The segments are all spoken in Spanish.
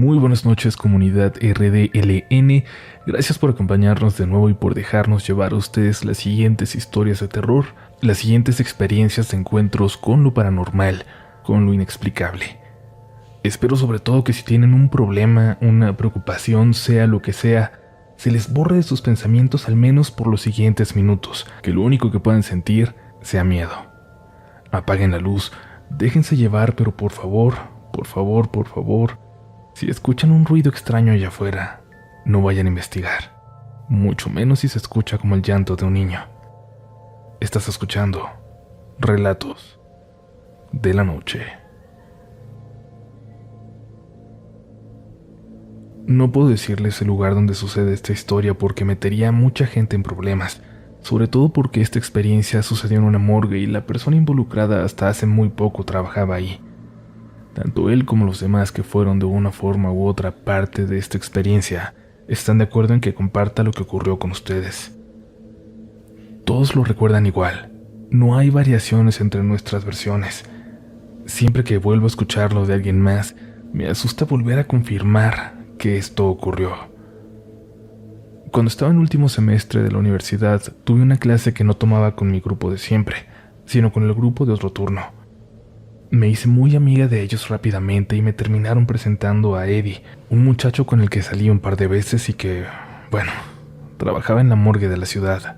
Muy buenas noches, comunidad RDLN. Gracias por acompañarnos de nuevo y por dejarnos llevar a ustedes las siguientes historias de terror, las siguientes experiencias de encuentros con lo paranormal, con lo inexplicable. Espero sobre todo que si tienen un problema, una preocupación, sea lo que sea, se les borre de sus pensamientos al menos por los siguientes minutos, que lo único que puedan sentir sea miedo. Apaguen la luz, déjense llevar, pero por favor, si escuchan un ruido extraño allá afuera, no vayan a investigar, mucho menos si se escucha como el llanto de un niño. Estás escuchando Relatos de la Noche. No puedo decirles el lugar donde sucede esta historia porque metería a mucha gente en problemas, sobre todo porque esta experiencia sucedió en una morgue y la persona involucrada hasta hace muy poco trabajaba ahí. Tanto él como los demás que fueron de una forma u otra parte de esta experiencia están de acuerdo en que comparta lo que ocurrió con ustedes. Todos lo recuerdan igual, no hay variaciones entre nuestras versiones. Siempre que vuelvo a escucharlo de alguien más, me asusta volver a confirmar que esto ocurrió. Cuando estaba en último semestre de la universidad, tuve una clase que no tomaba con mi grupo de siempre, sino con el grupo de otro turno. Me hice muy amiga de ellos rápidamente y me terminaron presentando a Eddie, un muchacho con el que salí un par de veces y que, trabajaba en la morgue de la ciudad.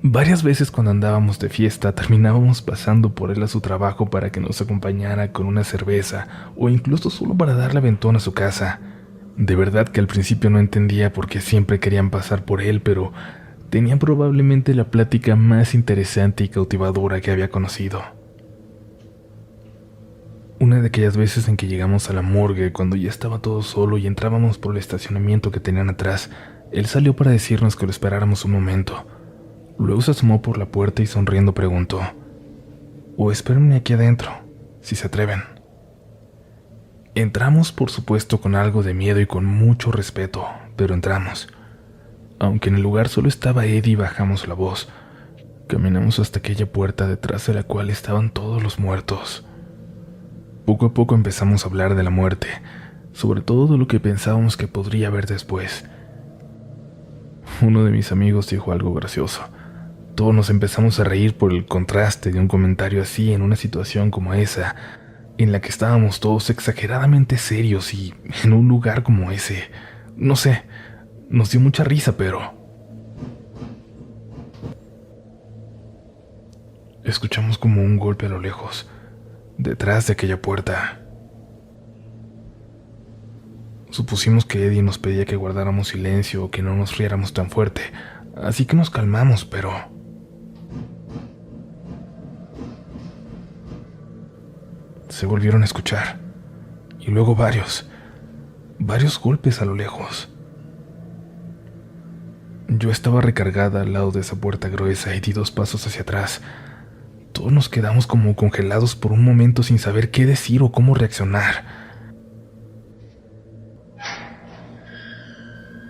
Varias veces cuando andábamos de fiesta terminábamos pasando por él a su trabajo para que nos acompañara con una cerveza o incluso solo para darle aventón a su casa. De verdad que al principio no entendía por qué siempre querían pasar por él, pero tenían probablemente la plática más interesante y cautivadora que había conocido. Una de aquellas veces en que llegamos a la morgue, cuando ya estaba todo solo y entrábamos por el estacionamiento que tenían atrás, él salió para decirnos que lo esperáramos un momento. Luego se asomó por la puerta y sonriendo preguntó: «O espérenme aquí adentro, si se atreven». Entramos, por supuesto, con algo de miedo y con mucho respeto, pero entramos. Aunque en el lugar solo estaba Eddie, bajamos la voz. Caminamos hasta aquella puerta detrás de la cual estaban todos los muertos. Poco a poco empezamos a hablar de la muerte, sobre todo de lo que pensábamos que podría haber después. Uno de mis amigos dijo algo gracioso. Todos nos empezamos a reír por el contraste de un comentario así en una situación como esa, en la que estábamos todos exageradamente serios y en un lugar como ese. No sé, nos dio mucha risa, pero... Escuchamos como un golpe a lo lejos, detrás de aquella puerta. Supusimos que Eddie nos pedía que guardáramos silencio o que no nos riéramos tan fuerte, así que nos calmamos, pero... Se volvieron a escuchar, y luego varios golpes a lo lejos. Yo estaba recargada al lado de esa puerta gruesa y di 2 pasos hacia atrás. Todos nos quedamos como congelados por un momento sin saber qué decir o cómo reaccionar.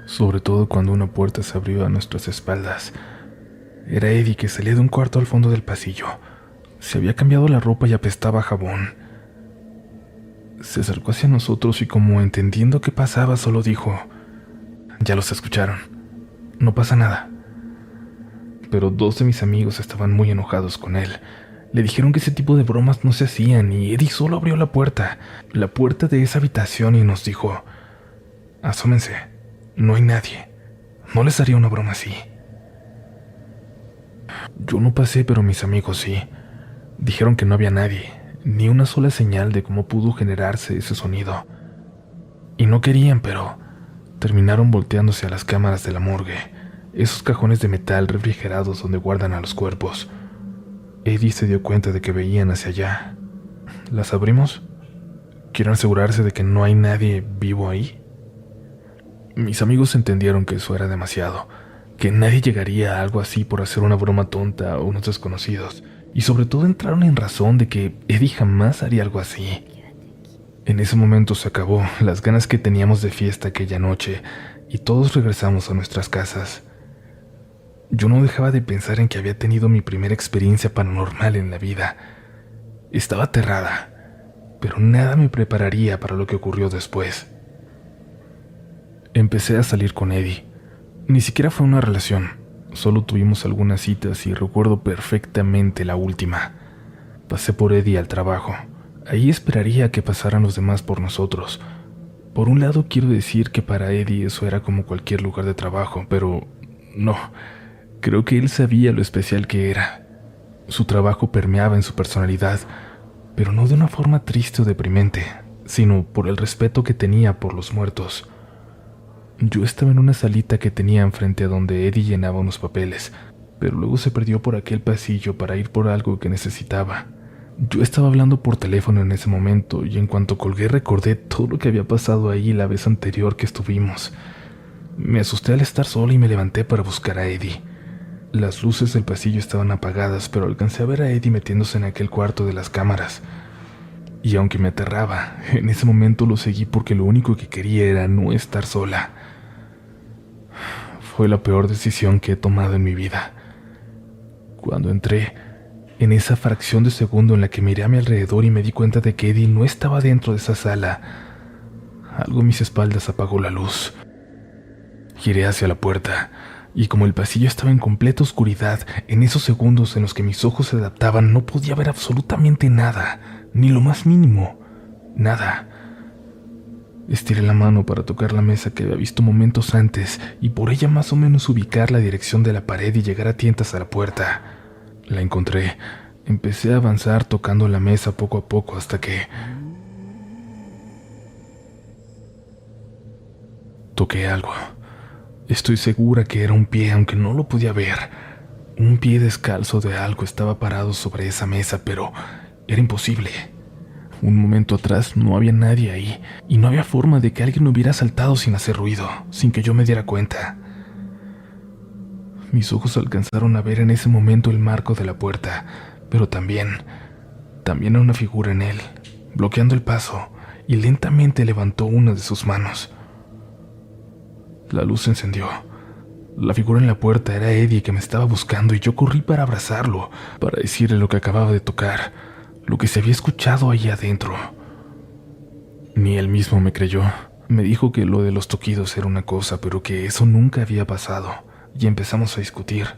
Sobre todo cuando una puerta se abrió a nuestras espaldas. Era Eddie, que salía de un cuarto al fondo del pasillo. Se había cambiado la ropa y apestaba a jabón. Se acercó hacia nosotros y, como entendiendo qué pasaba, solo dijo: «Ya los escucharon, no pasa nada». Pero 2 de mis amigos estaban muy enojados con él. Le dijeron que ese tipo de bromas no se hacían y Eddie solo abrió la puerta de esa habitación, y nos dijo: «Asómense, no hay nadie, no les haría una broma así». Yo no pasé, pero mis amigos sí. Dijeron que no había nadie, ni una sola señal de cómo pudo generarse ese sonido. Y no querían, pero terminaron volteándose a las cámaras de la morgue, esos cajones de metal refrigerados donde guardan a los cuerpos. Eddie se dio cuenta de que veían hacia allá. ¿Las abrimos? ¿Quieren asegurarse de que no hay nadie vivo ahí? Mis amigos entendieron que eso era demasiado, que nadie llegaría a algo así por hacer una broma tonta a unos desconocidos, y sobre todo entraron en razón de que Eddie jamás haría algo así. En ese momento se acabó las ganas que teníamos de fiesta aquella noche, y todos regresamos a nuestras casas. Yo no dejaba de pensar en que había tenido mi primera experiencia paranormal en la vida. Estaba aterrada. pero nada me prepararía para lo que ocurrió después. Empecé a salir con Eddie. Ni siquiera fue una relación, solo tuvimos algunas citas y recuerdo perfectamente la última. Pasé por Eddie al trabajo. Ahí esperaría a que pasaran los demás por nosotros. Por un lado quiero decir que para Eddie eso era como cualquier lugar de trabajo, pero no. Creo que él sabía lo especial que era. Su trabajo permeaba en su personalidad, pero no de una forma triste o deprimente, sino por el respeto que tenía por los muertos. Yo estaba en una salita que tenía enfrente a donde Eddie llenaba unos papeles, pero luego se perdió por aquel pasillo para ir por algo que necesitaba. Yo estaba hablando por teléfono en ese momento y en cuanto colgué recordé todo lo que había pasado ahí la vez anterior que estuvimos. Me asusté al estar sola y me levanté para buscar a Eddie. Las luces del pasillo estaban apagadas, pero alcancé a ver a Eddie metiéndose en aquel cuarto de las cámaras. Y aunque me aterraba, en ese momento lo seguí porque lo único que quería era no estar sola. Fue la peor decisión que he tomado en mi vida. Cuando entré, en esa fracción de segundo en la que miré a mi alrededor y me di cuenta de que Eddie no estaba dentro de esa sala, algo en mis espaldas apagó la luz. Giré hacia la puerta, y como el pasillo estaba en completa oscuridad, en esos segundos en los que mis ojos se adaptaban no podía ver absolutamente nada, ni lo más mínimo, nada. Estiré la mano para tocar la mesa que había visto momentos antes y por ella más o menos ubicar la dirección de la pared y llegar a tientas a la puerta. La encontré. Empecé a avanzar tocando la mesa poco a poco hasta que toqué algo. Estoy segura que era un pie, aunque no lo podía ver. Un pie descalzo de algo estaba parado sobre esa mesa, pero era imposible. Un momento atrás no había nadie ahí, y no había forma de que alguien hubiera saltado sin hacer ruido, sin que yo me diera cuenta. Mis ojos alcanzaron a ver en ese momento el marco de la puerta, pero también era una figura en él, bloqueando el paso, y lentamente levantó una de sus manos. La luz se encendió. La figura en la puerta era Eddie, que me estaba buscando, y yo corrí para abrazarlo, para decirle lo que acababa de tocar, lo que se había escuchado ahí adentro. Ni él mismo me creyó. Me dijo que lo de los toquidos era una cosa, pero que eso nunca había pasado, y empezamos a discutir.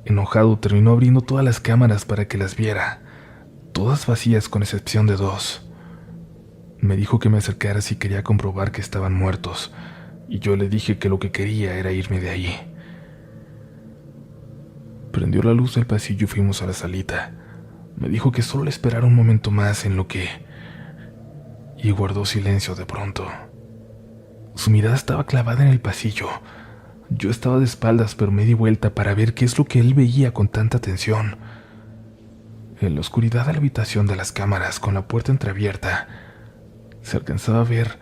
Enojado, terminó abriendo todas las cámaras para que las viera, todas vacías con excepción de 2. Me dijo que me acercara si quería comprobar que estaban muertos, y yo le dije que lo que quería era irme de ahí. Prendió la luz del pasillo y fuimos a la salita. Me dijo que solo le esperara un momento más en lo que... Y guardó silencio de pronto. Su mirada estaba clavada en el pasillo. Yo estaba de espaldas, pero me di vuelta para ver qué es lo que él veía con tanta atención. En la oscuridad de la habitación de las cámaras, con la puerta entreabierta, se alcanzaba a ver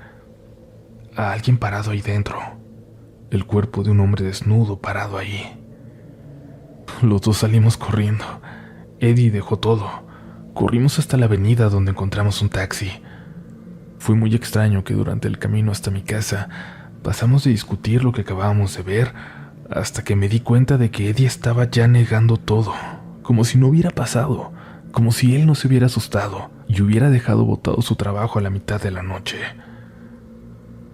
a alguien parado ahí dentro. El cuerpo de un hombre desnudo parado ahí. Los dos salimos corriendo. Eddie dejó todo. Corrimos hasta la avenida donde encontramos un taxi. Fue muy extraño que durante el camino hasta mi casa pasamos de discutir lo que acabábamos de ver hasta que me di cuenta de que Eddie estaba ya negando todo, como si no hubiera pasado, como si él no se hubiera asustado y hubiera dejado botado su trabajo a la mitad de la noche.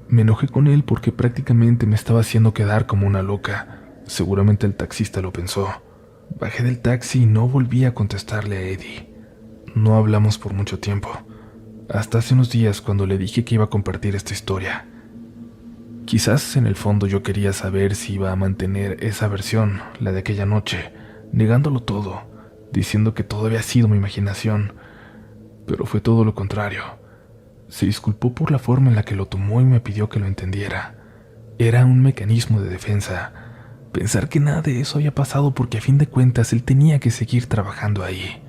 Me enojé con él porque prácticamente me estaba haciendo quedar como una loca. Seguramente el taxista lo pensó. Bajé del taxi y no volví a contestarle a Eddie. No hablamos por mucho tiempo, hasta hace unos días cuando le dije que iba a compartir esta historia. Quizás en el fondo yo quería saber si iba a mantener esa versión, la de aquella noche, negándolo todo, diciendo que todo había sido mi imaginación, pero fue todo lo contrario. Se disculpó por la forma en la que lo tomó y me pidió que lo entendiera. Era un mecanismo de defensa, pensar que nada de eso había pasado porque a fin de cuentas él tenía que seguir trabajando ahí.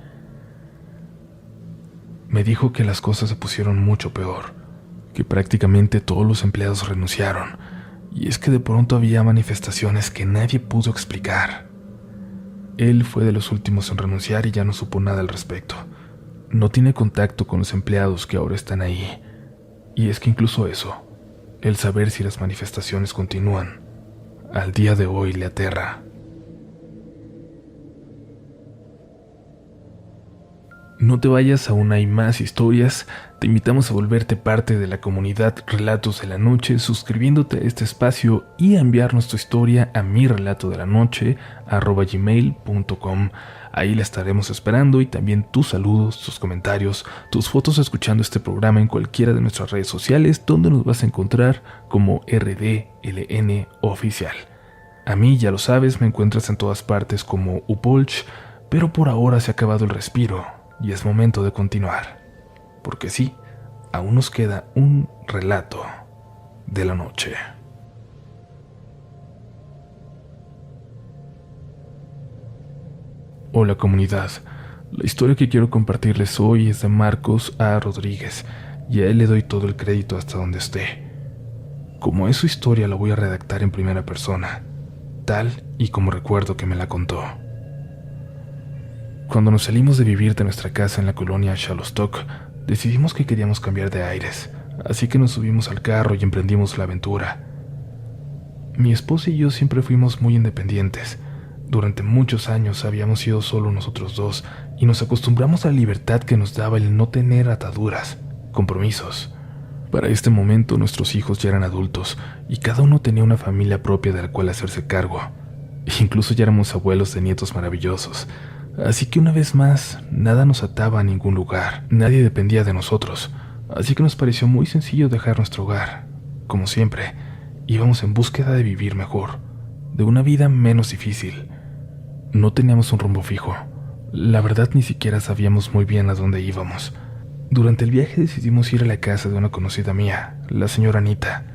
Me dijo que las cosas se pusieron mucho peor, que prácticamente todos los empleados renunciaron, y es que de pronto había manifestaciones que nadie pudo explicar. Él fue de los últimos en renunciar y ya no supo nada al respecto. No tiene contacto con los empleados que ahora están ahí, y es que incluso eso, el saber si las manifestaciones continúan, al día de hoy le aterra. No te vayas, aún hay más historias. Te invitamos a volverte parte de la comunidad Relatos de la Noche suscribiéndote a este espacio y a enviarnos tu historia a mirelatodelanoche@gmail.com. Ahí la estaremos esperando y también tus saludos, tus comentarios, tus fotos escuchando este programa en cualquiera de nuestras redes sociales donde nos vas a encontrar como RDLN Oficial. A mí, ya lo sabes, me encuentras en todas partes como Upolch, pero por ahora se ha acabado el respiro y es momento de continuar. Porque sí, aún nos queda un relato de la noche. Hola comunidad, la historia que quiero compartirles hoy es de Marcos A. Rodríguez y a él le doy todo el crédito hasta donde esté. Como es su historia la voy a redactar en primera persona, tal y como recuerdo que me la contó. Cuando nos salimos de vivir de nuestra casa en la colonia Shalostock, decidimos que queríamos cambiar de aires, así que nos subimos al carro y emprendimos la aventura. Mi esposa y yo siempre fuimos muy independientes. Durante muchos años habíamos sido solo nosotros dos y nos acostumbramos a la libertad que nos daba el no tener ataduras, compromisos. Para este momento nuestros hijos ya eran adultos y cada uno tenía una familia propia de la cual hacerse cargo. Incluso ya éramos abuelos de nietos maravillosos. Así que una vez más, nada nos ataba a ningún lugar, nadie dependía de nosotros, así que nos pareció muy sencillo dejar nuestro hogar. Como siempre, íbamos en búsqueda de vivir mejor, de una vida menos difícil. No teníamos un rumbo fijo, la verdad ni siquiera sabíamos muy bien a dónde íbamos. Durante el viaje decidimos ir a la casa de una conocida mía, la señora Anita,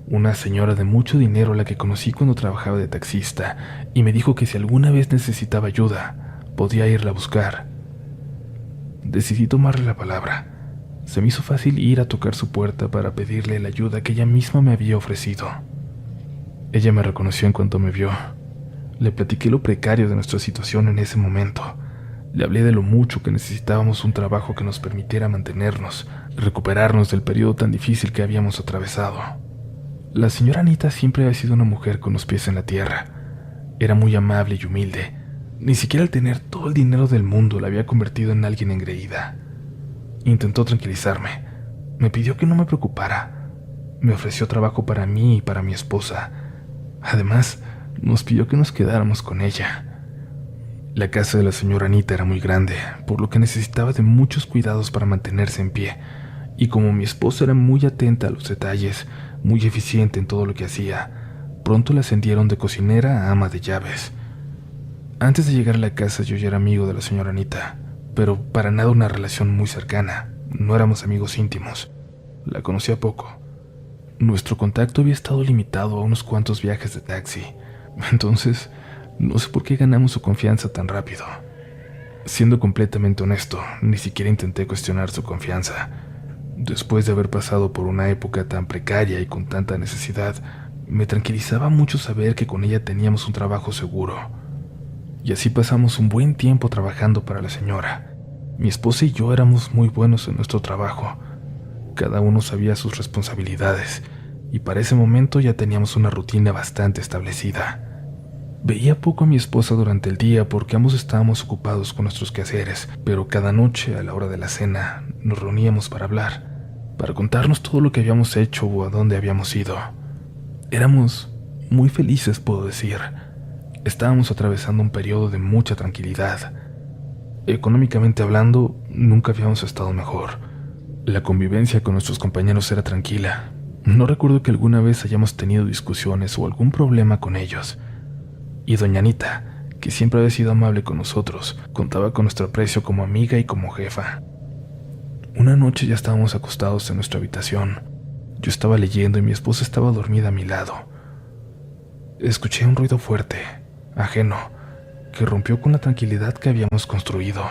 una señora de mucho dinero a la que conocí cuando trabajaba de taxista, y me dijo que si alguna vez necesitaba ayuda, podía irla a buscar. Decidí tomarle la palabra. Se me hizo fácil ir a tocar su puerta para pedirle la ayuda que ella misma me había ofrecido. Ella me reconoció en cuanto me vio. Le platiqué lo precario de nuestra situación en ese momento. Le hablé de lo mucho que necesitábamos un trabajo que nos permitiera mantenernos y recuperarnos del periodo tan difícil que habíamos atravesado. La señora Anita siempre había sido una mujer con los pies en la tierra. Era muy amable y humilde. Ni siquiera al tener todo el dinero del mundo la había convertido en alguien engreída. Intentó tranquilizarme. Me pidió que no me preocupara. Me ofreció trabajo para mí y para mi esposa. Además, nos pidió que nos quedáramos con ella. La casa de la señora Anita era muy grande, por lo que necesitaba de muchos cuidados para mantenerse en pie. Y como mi esposa era muy atenta a los detalles, muy eficiente en todo lo que hacía, pronto la ascendieron de cocinera a ama de llaves. Antes de llegar a la casa yo ya era amigo de la señora Anita, pero para nada una relación muy cercana, no éramos amigos íntimos. La conocía poco. Nuestro contacto había estado limitado a unos cuantos viajes de taxi, entonces no sé por qué ganamos su confianza tan rápido. Siendo completamente honesto, ni siquiera intenté cuestionar su confianza. Después de haber pasado por una época tan precaria y con tanta necesidad, me tranquilizaba mucho saber que con ella teníamos un trabajo seguro. Y así pasamos un buen tiempo trabajando para la señora. Mi esposa y yo éramos muy buenos en nuestro trabajo. Cada uno sabía sus responsabilidades, y para ese momento ya teníamos una rutina bastante establecida. Veía poco a mi esposa durante el día porque ambos estábamos ocupados con nuestros quehaceres, pero cada noche, a la hora de la cena, nos reuníamos para hablar, para contarnos todo lo que habíamos hecho o a dónde habíamos ido. Éramos muy felices, puedo decir. Estábamos atravesando un periodo de mucha tranquilidad. Económicamente hablando, nunca habíamos estado mejor. La convivencia con nuestros compañeros era tranquila. No recuerdo que alguna vez hayamos tenido discusiones o algún problema con ellos. Y doña Anita, que siempre había sido amable con nosotros, contaba con nuestro aprecio como amiga y como jefa. Una noche ya estábamos acostados en nuestra habitación. Yo estaba leyendo y mi esposa estaba dormida a mi lado. Escuché un ruido fuerte, ajeno, que rompió con la tranquilidad que habíamos construido.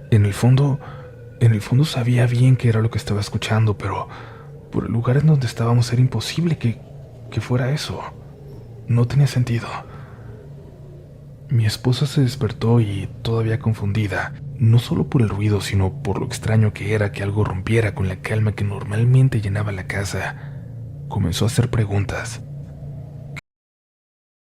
En el fondo sabía bien qué era lo que estaba escuchando, pero por el lugar en donde estábamos era imposible que fuera eso. No tenía sentido. Mi esposa se despertó y, todavía confundida, no solo por el ruido, sino por lo extraño que era que algo rompiera con la calma que normalmente llenaba la casa, comenzó a hacer preguntas.